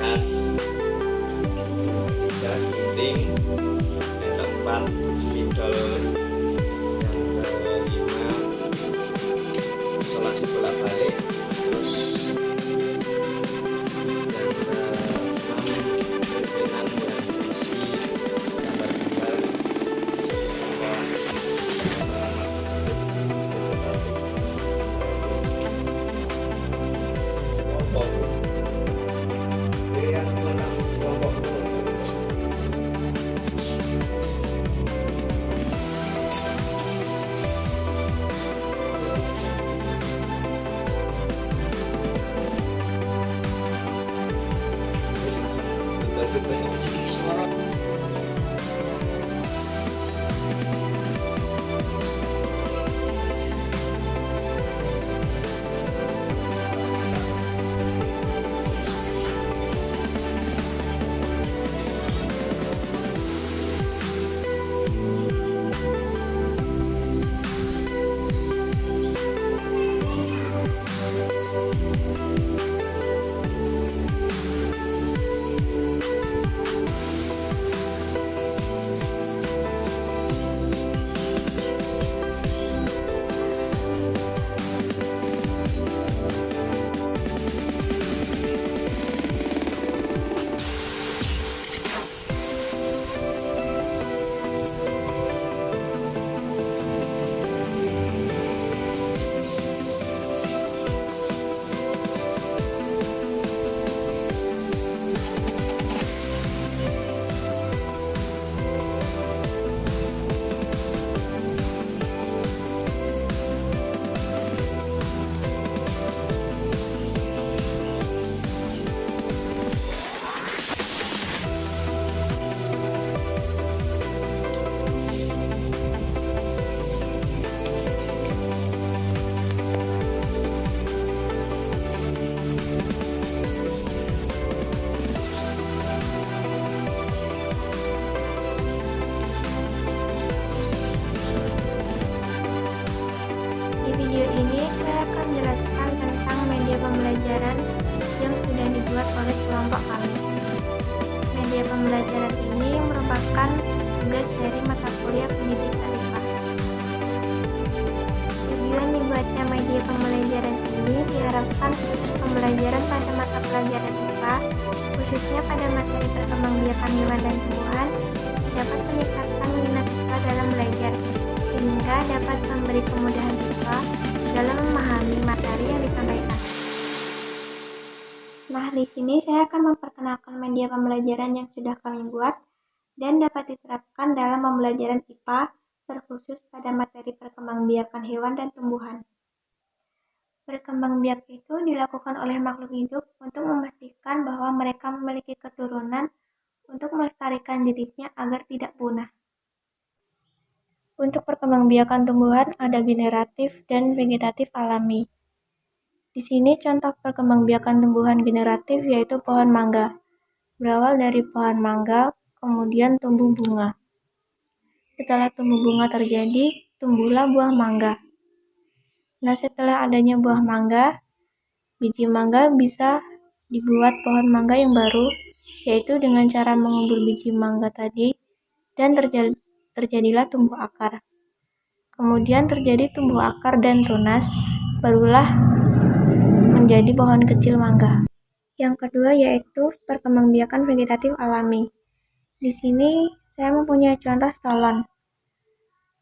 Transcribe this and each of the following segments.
pangkas, 3 ginting, yang keempat spidol, yang kelima isolasi bolak balik, terus yang keenam penan yang berisi gambar-gambar Di video ini saya akan menjelaskan tentang media pembelajaran yang sudah dibuat oleh kelompok kami. Media pembelajaran ini merupakan tugas dari mata kuliah pendidikan IPA. Tujuan dibuatnya media pembelajaran ini diharapkan pembelajaran pada mata pelajaran IPA, khususnya pada materi perkembangbiakan hewan dan tumbuhan, dapat meningkatkan minat siswa dalam belajar, sehingga dapat memberi kemudahan siswa dalam memahami materi yang disampaikan. Nah, di sini saya akan memperkenalkan media pembelajaran yang sudah kami buat dan dapat diterapkan dalam pembelajaran IPA terkhusus pada materi perkembangbiakan hewan dan tumbuhan. Berkembang biak itu dilakukan oleh makhluk hidup untuk memastikan bahwa mereka memiliki keturunan untuk melestarikan dirinya agar tidak punah. Untuk perkembangbiakan tumbuhan ada generatif dan vegetatif alami. Di sini contoh perkembangbiakan tumbuhan generatif yaitu pohon mangga. Berawal dari pohon mangga, kemudian tumbuh bunga. Setelah tumbuh bunga terjadi, tumbuhlah buah mangga. Nah, setelah adanya buah mangga, biji mangga bisa dibuat pohon mangga yang baru, yaitu dengan cara mengubur biji mangga tadi, dan terjadilah tumbuh akar. Kemudian terjadi tumbuh akar dan tunas, barulah menjadi pohon kecil mangga. Yang kedua yaitu perkembangbiakan vegetatif alami. Di sini saya mempunyai contoh stolon.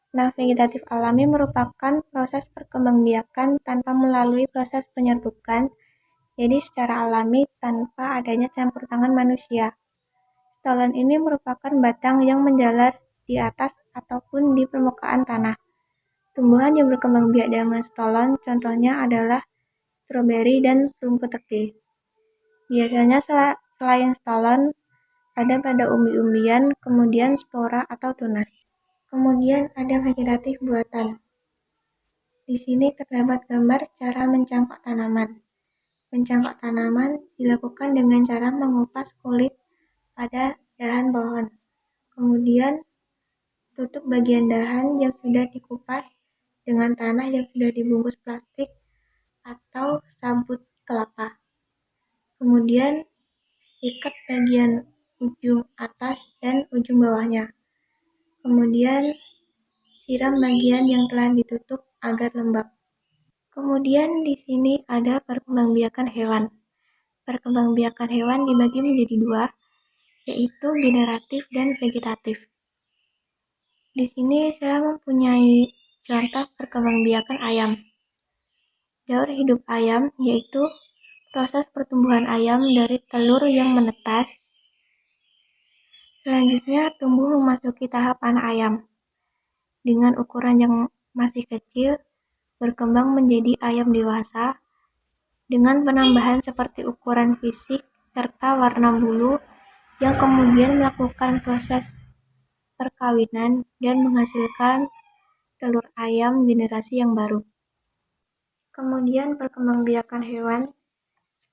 Nah, vegetatif alami merupakan proses perkembangbiakan tanpa melalui proses penyerbukan, jadi secara alami tanpa adanya campur tangan manusia. Stolon ini merupakan batang yang menjalar di atas ataupun di permukaan tanah. Tumbuhan yang berkembang biak dengan stolon contohnya adalah stroberi dan rumput teki. Biasanya selain stolon ada pada umbi-umbian, kemudian spora atau tunas. Kemudian ada vegetatif buatan. Di sini terdapat gambar cara mencangkok tanaman. Mencangkok tanaman dilakukan dengan cara mengupas kulit pada dahan pohon. Kemudian tutup bagian dahan yang sudah dikupas dengan tanah yang sudah dibungkus plastik atau sabut kelapa. Kemudian ikat bagian ujung atas dan ujung bawahnya. Kemudian siram bagian yang telah ditutup agar lembab. Kemudian di sini ada perkembangbiakan hewan. Perkembangbiakan hewan dibagi menjadi dua, yaitu generatif dan vegetatif. Di sini saya mempunyai contoh perkembangbiakan ayam. Daur hidup ayam yaitu proses pertumbuhan ayam dari telur yang menetas. Selanjutnya tumbuh memasuki tahap anak ayam. Dengan ukuran yang masih kecil, berkembang menjadi ayam dewasa dengan penambahan seperti ukuran fisik serta warna bulu yang kemudian melakukan proses perkawinan dan menghasilkan telur ayam generasi yang baru. Kemudian perkembangbiakan hewan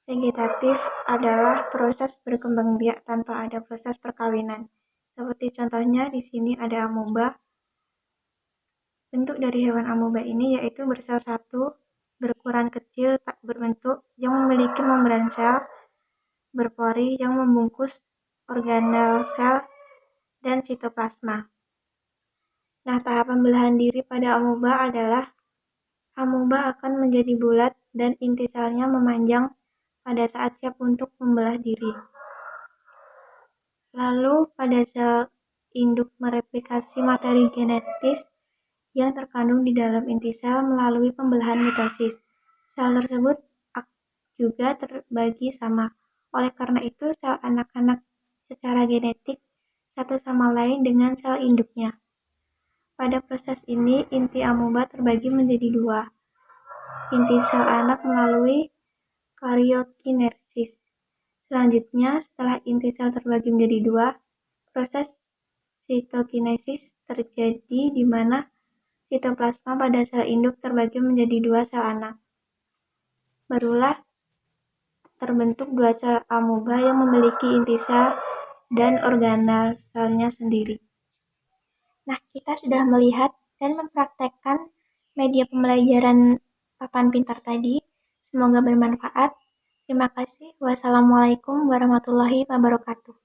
vegetatif adalah proses berkembang biak tanpa ada proses perkawinan. Seperti contohnya di sini ada amoeba. Bentuk dari hewan amoeba ini yaitu bersel satu, berukuran kecil, tak berbentuk, yang memiliki membran sel, berpori yang membungkus organel sel dan sitoplasma. Nah, tahap pembelahan diri pada amoeba adalah amoeba akan menjadi bulat dan inti selnya memanjang pada saat siap untuk membelah diri. Lalu pada sel induk mereplikasi materi genetis yang terkandung di dalam inti sel melalui pembelahan mitosis. Sel tersebut juga terbagi sama. Oleh karena itu, sel anak-anak secara genetik satu sama lain dengan sel induknya. Pada proses ini, inti amoeba terbagi menjadi dua. Inti sel anak melalui karyokinesis. Selanjutnya, setelah inti sel terbagi menjadi dua, proses sitokinesis terjadi di mana sitoplasma pada sel induk terbagi menjadi dua sel anak. Barulah terbentuk dua sel amoeba yang memiliki inti sel dan organel selnya sendiri. Nah, kita sudah melihat dan mempraktekkan media pembelajaran papan pintar tadi. Semoga bermanfaat. Terima kasih. Wassalamualaikum warahmatullahi wabarakatuh.